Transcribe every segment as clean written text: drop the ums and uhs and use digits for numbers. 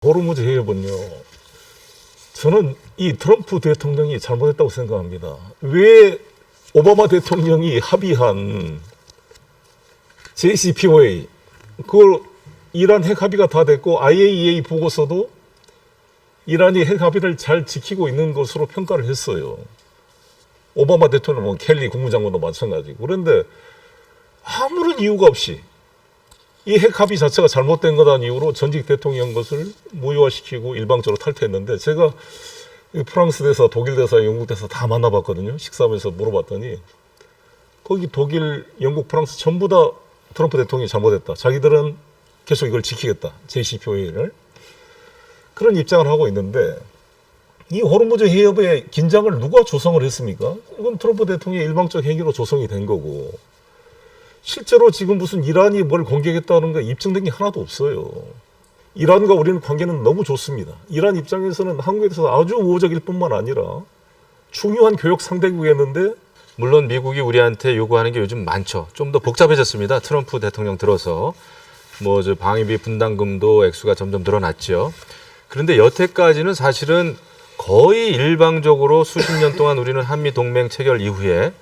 호르무즈 해협은요, 저는 이 트럼프 대통령이 잘못했다고 생각합니다. 왜 오바마 대통령이 합의한 JCPOA, 그걸 이란 핵 합의가 다 됐고 IAEA 보고서도 이란이 핵 합의를 잘 지키고 있는 것으로 평가를 했어요. 오바마 대통령, 켈리 국무장관도 마찬가지고. 그런데 아무런 이유가 없이 이 핵 합의 자체가 잘못된 거다는 이유로 전직 대통령 것을 무효화시키고 일방적으로 탈퇴했는데, 제가 프랑스 대사, 독일 대사, 영국 대사 다 만나봤거든요. 식사하면서 물어봤더니 거기 독일, 영국, 프랑스 전부 다 트럼프 대통령이 잘못했다. 자기들은 계속 이걸 지키겠다. JCPOA를. 그런 입장을 하고 있는데, 이 호르무즈 해협의 긴장을 누가 조성을 했습니까? 이건 트럼프 대통령의 일방적 행위로 조성이 된 거고, 실제로 지금 무슨 이란이 뭘 공격했다는 거 입증된 게 하나도 없어요. 이란과 우리는 관계는 너무 좋습니다. 이란 입장에서는 한국에 대해서 아주 우호적일 뿐만 아니라 중요한 교역 상대국이었는데, 물론 미국이 우리한테 요구하는 게 요즘 많죠. 좀 더 복잡해졌습니다. 트럼프 대통령 들어서 저 방위비 분담금도 액수가 점점 늘어났죠. 그런데 여태까지는 사실은 거의 일방적으로 수십 년 동안 우리는 한미 동맹 체결 이후에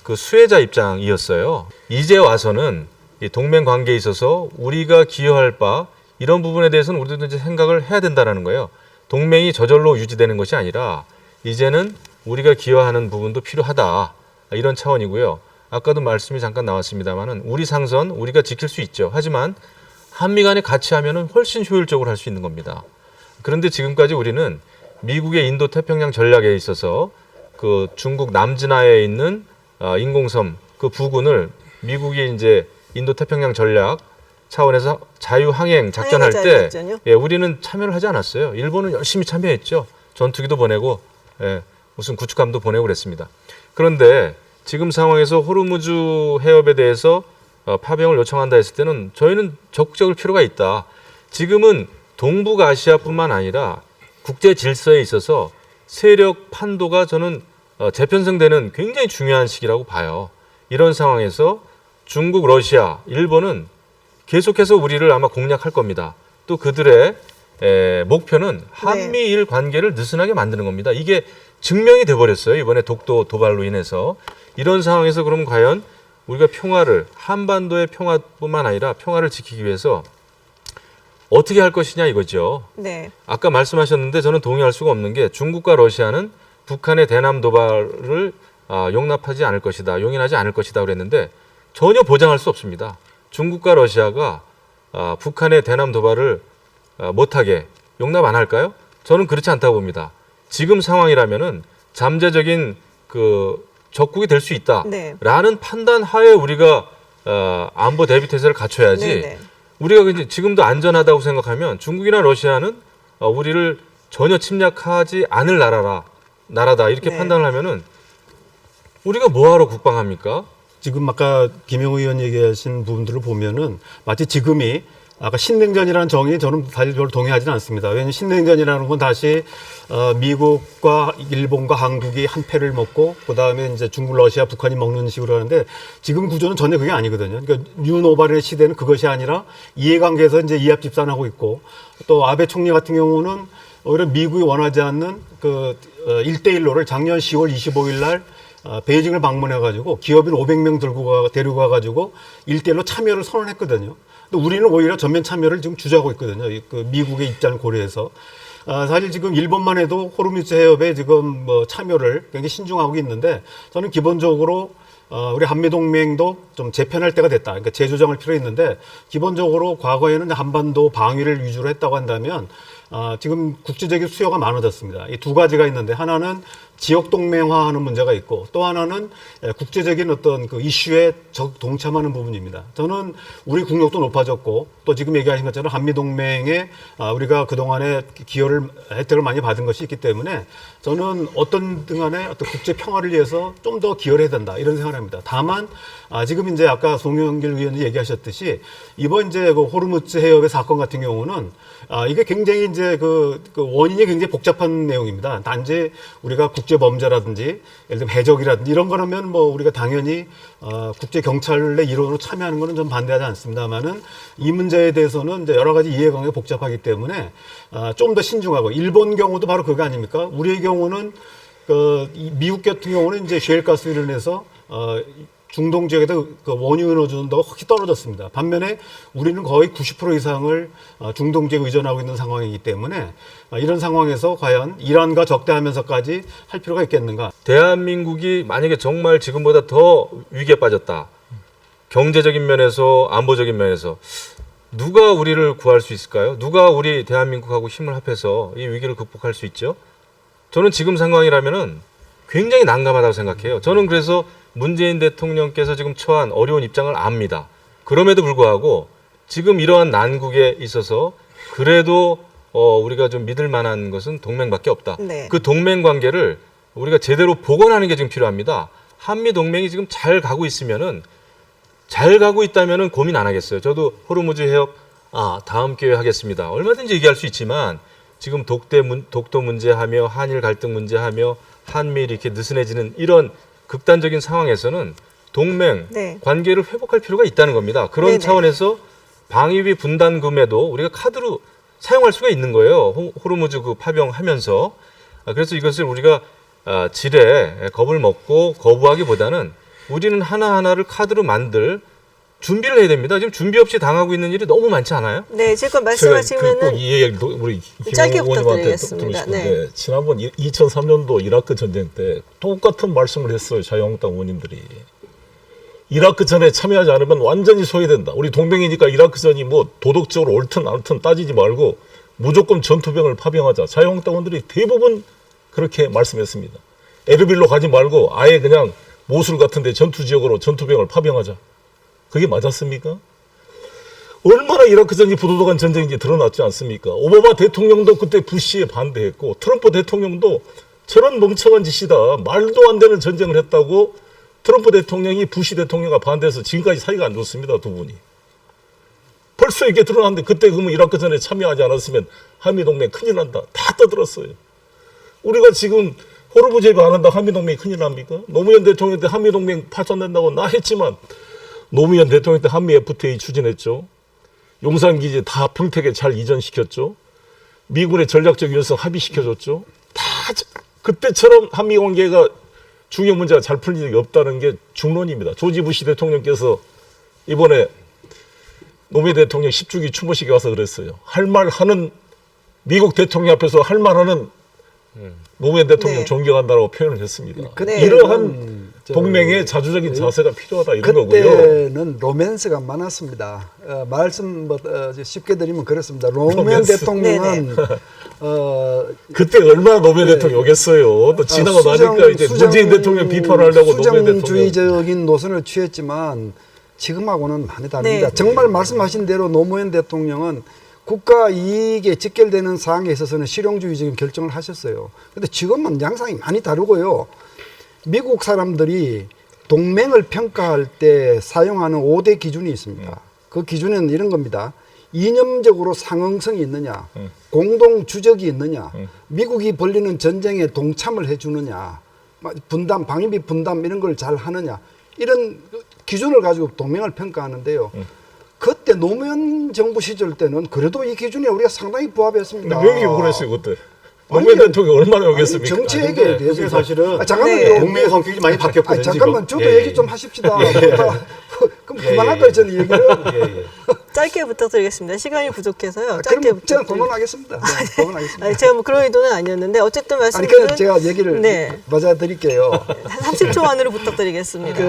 그 수혜자 입장이었어요. 이제 와서는 이 동맹 관계에 있어서 우리가 기여할 바 이런 부분에 대해서는 우리도 이제 생각을 해야 된다는 거예요. 동맹이 저절로 유지되는 것이 아니라 이제는 우리가 기여하는 부분도 필요하다. 이런 차원이고요. 아까도 말씀이 잠깐 나왔습니다만은 우리 상선 우리가 지킬 수 있죠. 하지만 한미 간에 같이 하면은 훨씬 효율적으로 할 수 있는 겁니다. 그런데 지금까지 우리는 미국의 인도 태평양 전략에 있어서 그 중국 남진하에 있는 인공섬 그 부근을 미국이 이제 인도 태평양 전략 차원에서 자유항행 작전할 때 우리는 참여를 하지 않았어요. 일본은 열심히 참여했죠. 전투기도 보내고 무슨 구축함도 보내고 그랬습니다. 그런데 지금 상황에서 호르무즈 해협에 대해서 파병을 요청한다 했을 때는 저희는 적극적일 필요가 있다. 지금은 동북아시아뿐만 아니라 국제 질서에 있어서 세력 판도가 저는 재편성되는 굉장히 중요한 시기라고 봐요. 이런 상황에서 중국, 러시아, 일본은 계속해서 우리를 아마 공략할 겁니다. 또 그들의 목표는 한미일 관계를 느슨하게 만드는 겁니다. 이게 증명이 돼버렸어요. 이번에 독도 도발로 인해서. 이런 상황에서 그러면 과연 우리가 평화를, 한반도의 평화뿐만 아니라 평화를 지키기 위해서 어떻게 할 것이냐 이거죠. 네. 아까 말씀하셨는데 저는 동의할 수가 없는 게 중국과 러시아는 북한의 대남 도발을 용납하지 않을 것이다, 용인하지 않을 것이다 그랬는데 전혀 보장할 수 없습니다. 중국과 러시아가 북한의 대남 도발을 못하게 용납 안 할까요? 저는 그렇지 않다고 봅니다. 지금 상황이라면은 잠재적인 그 적국이 될 수 있다라는 판단 하에 우리가 안보 대비 태세를 갖춰야지. 네네. 우리가 이제 지금도 안전하다고 생각하면 중국이나 러시아는 우리를 전혀 침략하지 않을 나라다 이렇게 판단을 하면은 우리가 뭐하러 국방합니까? 지금 아까 김영우 의원 얘기하신 부분들을 보면은 마치 지금이 아까 신냉전이라는 정의 저는 사실 별로 동의하지는 않습니다. 왜냐하면 신냉전이라는 건 다시 미국과 일본과 한국이 한 패를 먹고 그다음에 이제 중국, 러시아, 북한이 먹는 식으로 하는데 지금 구조는 전혀 그게 아니거든요. 그러니까 뉴노발의 시대는 그것이 아니라 이해관계에서 이제 이합집산하고 있고 또 아베 총리 같은 경우는 오히려 미국이 원하지 않는 그 1대1로를 작년 10월 25일 날 베이징을 방문해가지고 기업인 500명 데리고 가가지고 1대1로 참여를 선언했거든요. 근데 우리는 오히려 전면 참여를 지금 주저하고 있거든요. 그 미국의 입장을 고려해서. 사실 지금 일본만 해도 호르무즈 해협에 지금 참여를 굉장히 신중하고 있는데 저는 기본적으로 우리 한미동맹도 좀 재편할 때가 됐다. 그러니까 재조정할 필요 있는데 기본적으로 과거에는 한반도 방위를 위주로 했다고 한다면 지금 국제적인 수요가 많아졌습니다. 이 두 가지가 있는데 하나는 지역 동맹화하는 문제가 있고 또 하나는 국제적인 어떤 그 이슈에 동참하는 부분입니다. 저는 우리 국력도 높아졌고 또 지금 얘기하신 것처럼 한미 동맹에 우리가 그동안에 혜택을 많이 받은 것이 있기 때문에 저는 어떤 등간에 어떤 국제 평화를 위해서 좀 더 기여를 해야 된다 이런 생각을 합니다. 다만 지금 이제 아까 송영길 의원이 얘기하셨듯이 이번 이제 그 호르무즈 해협의 사건 같은 경우는 이게 굉장히 이제 이제 그 원인이 굉장히 복잡한 내용입니다. 단지 우리가 국제 범죄라든지 예를 들면 해적이라든지 이런 거라면 뭐 우리가 당연히 국제 경찰의 일원으로 참여하는 거는 좀 반대하지 않습니다만은 이 문제에 대해서는 이제 여러 가지 이해관계가 복잡하기 때문에 좀 더 신중하고 일본 경우도 바로 그거 아닙니까? 우리의 경우는 이 미국 같은 경우는 이제 셰일가스로 인해서 중동 지역에도 그 원유 에너지 온도가 확 떨어졌습니다. 반면에 우리는 거의 90% 이상을 중동 지역에 의존하고 있는 상황이기 때문에 이런 상황에서 과연 이란과 적대하면서까지 할 필요가 있겠는가? 대한민국이 만약에 정말 지금보다 더 위기에 빠졌다. 경제적인 면에서 안보적인 면에서 누가 우리를 구할 수 있을까요? 누가 우리 대한민국하고 힘을 합해서 이 위기를 극복할 수 있죠? 저는 지금 상황이라면은 굉장히 난감하다고 생각해요. 저는 그래서 문재인 대통령께서 지금 처한 어려운 입장을 압니다. 그럼에도 불구하고 지금 이러한 난국에 있어서 그래도 우리가 좀 믿을 만한 것은 동맹밖에 없다. 네. 그 동맹 관계를 우리가 제대로 복원하는 게 지금 필요합니다. 한미 동맹이 지금 잘 가고 있다면은 고민 안 하겠어요. 저도 호르무즈 해역 다음 기회에 하겠습니다. 얼마든지 얘기할 수 있지만 지금 독도 문제하며 한일 갈등 문제하며 한미일이 이렇게 느슨해지는 이런 극단적인 상황에서는 동맹 네. 관계를 회복할 필요가 있다는 겁니다. 그런 네네. 차원에서 방위비 분담금에도 우리가 카드로 사용할 수가 있는 거예요. 호르무즈 그 파병하면서. 그래서 이것을 우리가 지레 겁을 먹고 거부하기보다는 우리는 하나하나를 카드로 만들 준비를 해야 됩니다. 지금 준비 없이 당하고 있는 일이 너무 많지 않아요? 네, 지금 말씀하시면은 꼭이 얘기를 우리 짧게 김영우 의원님한테 부탁드리겠습니다. 듣고 싶은데 지난번 2003년도 이라크 전쟁 때 똑같은 말씀을 했어요. 자유한국당 의원님들이. 이라크 전에 참여하지 않으면 완전히 소외된다. 우리 동맹이니까 이라크 전이 뭐 도덕적으로 옳든 않든 따지지 말고 무조건 전투병을 파병하자. 자유한국당 의원들이 대부분 그렇게 말씀했습니다. 에르빌로 가지 말고 아예 그냥 모술 같은 데 전투 지역으로 전투병을 파병하자. 그게 맞았습니까? 얼마나 이라크 전이 부도덕한 전쟁인지 드러났지 않습니까? 오바마 대통령도 그때 부시에 반대했고 트럼프 대통령도 저런 멍청한 짓이다. 말도 안 되는 전쟁을 했다고 트럼프 대통령이 부시 대통령과 반대해서 지금까지 사이가 안 좋습니다. 두 분이. 벌써 이게 드러났는데 그때 그러면 이라크 전에 참여하지 않았으면 한미동맹 큰일 난다. 다 떠들었어요. 우리가 지금 호르무즈 해협 안 한다 한미동맹이 큰일 납니까? 노무현 대통령 때 한미동맹 파손된다고 나 했지만 노무현 대통령 때 한미 FTA 추진했죠. 용산기지 다 평택에 잘 이전시켰죠. 미군의 전략적 유연성 합의시켜줬죠. 다 그때처럼 한미 관계가 중요 문제가 잘 풀린 적이 없다는 게 중론입니다. 조지 부시 대통령께서 이번에 노무현 대통령 10주기 추모식에 와서 그랬어요. 할 말 하는 미국 대통령 앞에서 할 말 하는 노무현 대통령 네. 존경한다라고 표현을 했습니다. 네. 이러한 동맹의 자주적인 자세가 필요하다 이런 거고요. 그때는 로맨스가 많았습니다. 말씀 쉽게 드리면 그렇습니다. 노무현 로맨스. 대통령은 그때 얼마나 노무현 대통령 오겠어요. 또 지나고 나니까 이제 문재인 대통령 비판하려고 노무현 대통령. 수정주의적인 노선을 취했지만 지금하고는 많이 다릅니다. 네. 정말 말씀하신 대로 노무현 대통령은 국가 이익에 직결되는 사항에 있어서는 실용주의적인 결정을 하셨어요. 근데 지금은 양상이 많이 다르고요. 미국 사람들이 동맹을 평가할 때 사용하는 5대 기준이 있습니다. 그 기준은 이런 겁니다. 이념적으로 상응성이 있느냐, 공동 주적이 있느냐, 미국이 벌리는 전쟁에 동참을 해주느냐, 분담, 방위비 분담 이런 걸 잘 하느냐, 이런 기준을 가지고 동맹을 평가하는데요. 그때 노무현 정부 시절 때는 그래도 이 기준에 우리가 상당히 부합했습니다. 근데 왜 이렇게 그랬어요 그때? 노무현 대통령 얼마나 오겠습니까? 정치 아니, 얘기에 근데 대해서 그게 사실은 잠깐만요. 동맹의 성격이 많이 바뀌었거든요. 잠깐만 지금. 저도 예, 얘기 좀 하십시다. 그럼 예, 그만할까요, 저는 얘기를? 예. 짧게 부탁드리겠습니다. 시간이 부족해서요. 짧게 그럼 제가 부탁드립니다. 그만하겠습니다. 네, 그만하겠습니다. 아니, 제가 뭐 그런 의도는 아니었는데 어쨌든 아니, 말씀드린 그 제가 얘기를 네. 맞아 드릴게요. 한 30초 안으로 부탁드리겠습니다.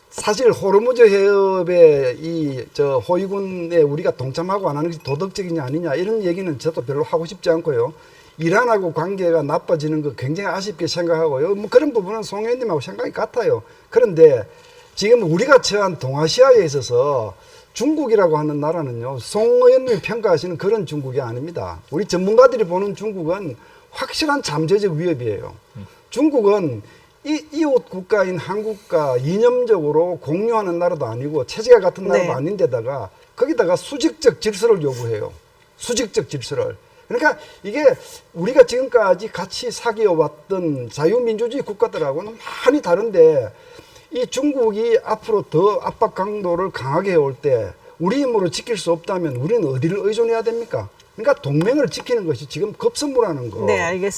사실 호르무즈 해협의 저 호위군에 우리가 동참하고 안 하는 것이 도덕적이냐 아니냐 이런 얘기는 저도 별로 하고 싶지 않고요. 이란하고 관계가 나빠지는 거 굉장히 아쉽게 생각하고요. 뭐 그런 부분은 송 의원님하고 생각이 같아요. 그런데 지금 우리가 처한 동아시아에 있어서 중국이라고 하는 나라는요. 송 의원님이 평가하시는 그런 중국이 아닙니다. 우리 전문가들이 보는 중국은 확실한 잠재적 위협이에요. 중국은 이웃 국가인 한국과 이념적으로 공유하는 나라도 아니고 체제가 같은 나라도 네. 아닌데다가 거기다가 수직적 질서를 요구해요. 수직적 질서를. 그러니까 이게 우리가 지금까지 같이 사귀어왔던 자유민주주의 국가들하고는 많이 다른데 이 중국이 앞으로 더 압박 강도를 강하게 해올 때 우리 힘으로 지킬 수 없다면 우리는 어디를 의존해야 됩니까? 그러니까 동맹을 지키는 것이 지금 급선무라는 거. 네, 알겠습니다.